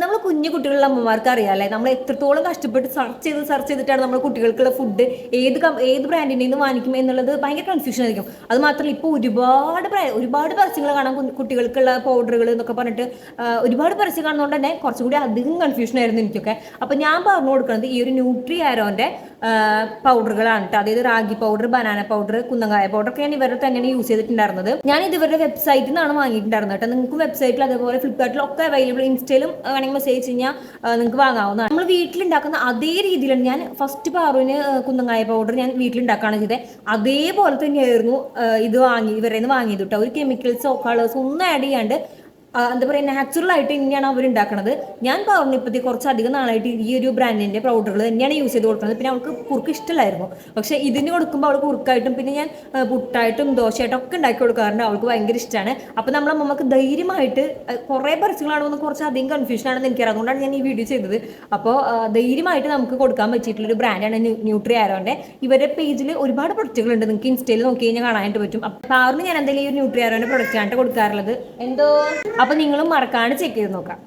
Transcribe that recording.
നമ്മൾ കുഞ്ഞു കുട്ടികളുള്ള അമ്മമാർക്ക് അറിയാമല്ലേ, നമ്മൾ എത്രത്തോളം കഷ്ടപ്പെട്ട് സെർച്ച് ചെയ്തിട്ടാണ് നമ്മൾ കുട്ടികൾക്കുള്ള ഫുഡ് ഏത് ബ്രാൻഡിൻ്റെ നിന്ന് വാങ്ങിക്കും എന്നുള്ളത് ഭയങ്കര കൺഫ്യൂഷൻ ആയിരിക്കും. അത് മാത്രമല്ല ഇപ്പോൾ ഒരുപാട് പരസ്യങ്ങൾ കാണാം കുട്ടികൾക്കുള്ള പൗഡറുകൾ എന്നൊക്കെ പറഞ്ഞിട്ട് ഒരുപാട് പരസ്യം കാണുന്നതുകൊണ്ട് തന്നെ കുറച്ചും കൂടി അധികം കൺഫ്യൂഷൻ ആയിരുന്നു എനിക്കൊക്കെ. അപ്പോൾ ഞാൻ പറഞ്ഞു കൊടുക്കുന്നത് ഈ ഒരു ന്യൂട്രി ആരോൻ്റെ പൗഡറുകളാണ് കേട്ടോ. അതായത് റാഗി പൗഡർ, ബനാന പൗഡർ, കുന്നങ്കായ പൗഡർ ഒക്കെ ഞാൻ ഇവരുടെ തന്നെയാണ് യൂസ് ചെയ്തിട്ടുണ്ടായിരുന്നത്. ഞാൻ ഇത് ഇവരുടെ വെബ്സൈറ്റിൽ നിന്നാണ് വാങ്ങിയിട്ടുണ്ടായിരുന്നത് കേട്ടോ. നിങ്ങൾക്ക് വെബ്സൈറ്റിൽ അതേപോലെ ഫ്ലിപ്കാർട്ടിലും ഒക്കെ അവൈലബിൾ, ഇൻസ്റ്റയിലും വേണമെങ്കിൽ മെസ്സേജ് കഴിഞ്ഞാൽ നിങ്ങൾക്ക് വാങ്ങാവുന്നതാണ്. നമ്മൾ വീട്ടിലുണ്ടാക്കുന്ന അതേ രീതിയിലാണ് ഞാൻ ഫസ്റ്റ് പാറുവിന് കുന്നങ്കായ പൗഡർ ഞാൻ വീട്ടിലുണ്ടാക്കുകയാണ് ചെയ്തത്. അതേപോലെ തന്നെയായിരുന്നു ഇവരുടെ നിന്ന് വാങ്ങിയത് കേട്ടോ. ഒരു കെമിക്കൽസോ കളേഴ്സോ ഒന്നും ആഡ് ചെയ്യാണ്ട് എന്താ പറയുക, നാച്ചുറൽ ആയിട്ട് തന്നെയാണ് അവർ ഉണ്ടാക്കുന്നത്. ഞാൻ പറഞ്ഞു ഇപ്പോഴത്തെ കുറച്ചധികം നാളായിട്ട് ഈ ഒരു ബ്രാൻഡിൻ്റെ പൗഡറുകൾ തന്നെയാണ് യൂസ് ചെയ്ത് കൊടുക്കുന്നത്. പിന്നെ അവൾക്ക് കുറുക്ക് ഇഷ്ടമല്ലായിരുന്നു, പക്ഷേ ഇതിന് കൊടുക്കുമ്പോൾ അവൾക്ക് കുറുക്കായിട്ടും പിന്നെ ഞാൻ പുട്ടായിട്ടും ദോശയായിട്ടും ഒക്കെ ഉണ്ടാക്കി കൊടുക്കാറുണ്ട്. അവൾക്ക് ഭയങ്കര ഇഷ്ടമാണ്. അപ്പോൾ നമ്മളെ അമ്മക്ക് ധൈര്യമായിട്ട് കുറേ പരസ്യങ്ങളാണെന്ന് കുറച്ചധികം കൺഫ്യൂഷനാണെന്ന് എനിക്കറിയാം. അതുകൊണ്ടാണ് ഞാൻ ഈ വീഡിയോ ചെയ്തത്. അപ്പോൾ ധൈര്യമായിട്ട് നമുക്ക് കൊടുക്കാൻ പറ്റിയിട്ടുള്ളൊരു ബ്രാൻഡാണ് ന്യൂട്രി ആരോൻ്റെ. ഇവരുടെ പേജിൽ ഒരുപാട് പ്രൊഡക്റ്റുകളുണ്ട്, നിങ്ങൾക്ക് ഇൻസ്റ്റയിൽ നോക്കി കഴിഞ്ഞാൽ കാണാനായിട്ട് പറ്റും. അപ്പോൾ ആറിന് ഞാൻ എന്തെങ്കിലും ഈ ഒരു ന്യൂട്രി ആരോൻ്റെ പ്രൊഡക്റ്റാണ് കൊടുക്കാറുള്ളത്. എന്തോ അപ്പോൾ നിങ്ങളും മറക്കാണ്ട് ചെക്ക് ചെയ്ത് നോക്കാം.